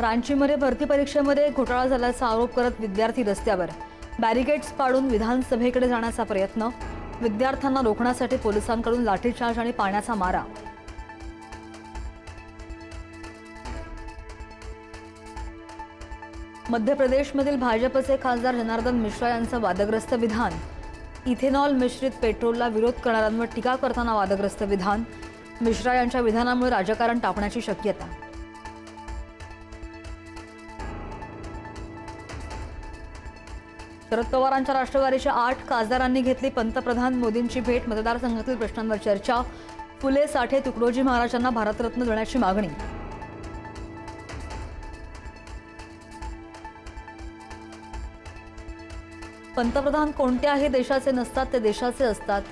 रांचीमध्ये भरती परीक्षेमध्ये घोटाळा झाल्याचा आरोप करत विद्यार्थी रस्त्यावर बॅरिकेड्स पाडून विधानसभेकडे जाण्याचा प्रयत्न, विद्यार्थ्यांना रोखण्यासाठी पोलिसांकडून लाठीचार्ज आणि पाण्याचा मारा। मध्य प्रदेशमधील भाजपचे खासदार जनार्दन मिश्रा यांचं वादग्रस्त विधान, इथेनॉल मिश्रित पेट्रोलला विरोध करणाऱ्यांवर टीका करताना वादग्रस्त विधान, मिश्रा यांच्या विधानामुळे राजकारण तापण्याची शक्यता। शरद पवारांच्या राष्ट्रवादीच्या 8 खासदारांनी घेतली पंतप्रधान मोदींची भेट, मतदारसंघातील प्रश्नांवर चर्चा, फुले साठे तुकडोजी महाराजांना भारतरत्न देण्याची मागणी। पंतप्रधान कोणत्याही देशाचे नसतात, ते देशाचे असतात,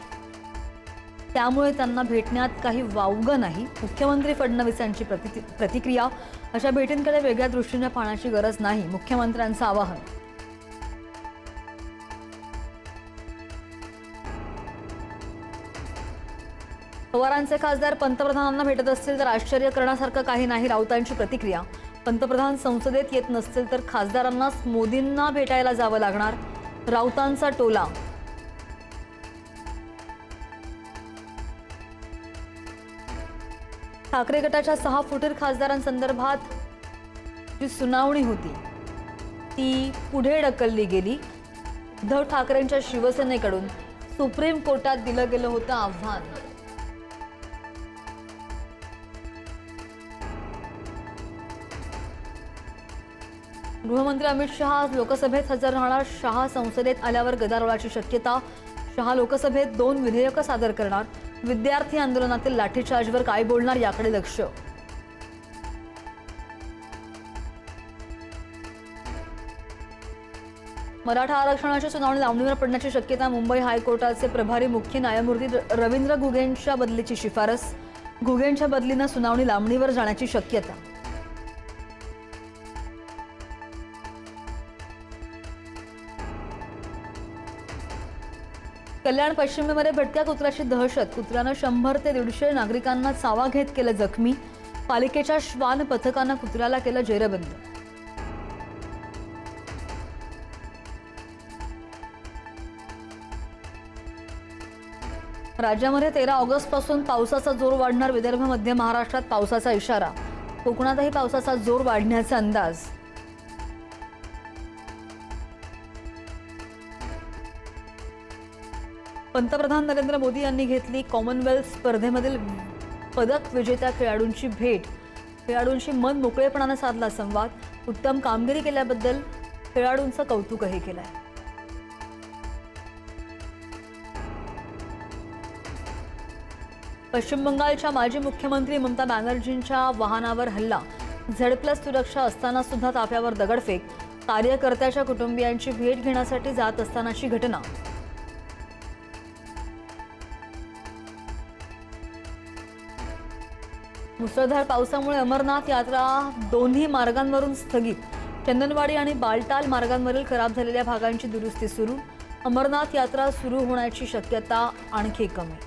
त्यामुळे त्यांना भेटण्यात काही वावगं नाही। मुख्यमंत्री फडणवीस यांची प्रतिक्रिया, अशा भेटींकडे वेगळ्या दृष्टीने पाहण्याची गरज नाही, मुख्यमंत्र्यांचं आवाहन। पवारांचे खासदार पंतप्रधानांना भेटत असतील तर आश्चर्य करण्यासारखं काही नाही, राऊतांची प्रतिक्रिया। पंतप्रधान संसदेत येत नसतील तर खासदारांनाच मोदींना भेटायला जावं लागणार, राऊतांचा टोला। ठाकरे गटाच्या 6 फुटीर खासदारांसंदर्भात जी सुनावणी होती ती पुढे ढकलली गेली। उद्धव ठाकरेंच्या शिवसेनेकडून सुप्रीम कोर्टात दिलं गेलं होतं आव्हान। गृहमंत्री अमित शहा आज लोकसभेत हजर राहणार, शहा संसदेत आल्यावर गदारोळाची शक्यता, शहा लोकसभेत 2 विधेयकं सादर करणार, विद्यार्थी आंदोलनातील लाठीचार्जवर काय बोलणार याकडे लक्ष। मराठा आरक्षणाची सुनावणी लांबणीवर पडण्याची शक्यता, मुंबई हायकोर्टाचे प्रभारी मुख्य न्यायमूर्ती रवींद्र घुगेंच्या बदलीची शिफारस, घुगेंच्या बदलीनं सुनावणी लांबणीवर जाण्याची शक्यता। कल्याण पश्चिमेमध्ये भटक्या कुत्र्याची दहशत, कुत्र्यानं 100 ते 150 नागरिकांना चावा घेत केलं जखमी, पालिकेच्या श्वान पथकानं कुत्र्याला केलं जेरबंद। राज्यामध्ये 13 ऑगस्टपासून पावसाचा जोर वाढणार, विदर्भ मध्य महाराष्ट्रात पावसाचा इशारा, कोकणातही पावसाचा जोर वाढण्याचा अंदाज। पंतप्रधान नरेंद्र मोदी यांनी घेतली कॉमनवेल्थ स्पर्धेमधील पदक विजेत्या खेळाडूंची भेट, खेळाडूंशी मन मोकळेपणाने साधला संवाद, उत्तम कामगिरी केल्याबद्दल खेळाडूंचं कौतुकही केलंय। पश्चिम बंगालच्या माजी मुख्यमंत्री ममता बॅनर्जींच्या वाहनावर हल्ला, झेड+ सुरक्षा असताना सुद्धा ताफ्यावर दगडफेक, कार्यकर्त्याच्या कुटुंबियांची भेट घेण्यासाठी जात असतानाची घटना। मुसळधार पावसामुळे अमरनाथ यात्रा दोन्ही मार्गांवरून स्थगित, चंदनवाडी आणि बालटाल मार्गांवरील खराब झालेल्या भागांची दुरुस्ती सुरू, अमरनाथ यात्रा सुरू होण्याची शक्यता आणखी कमी।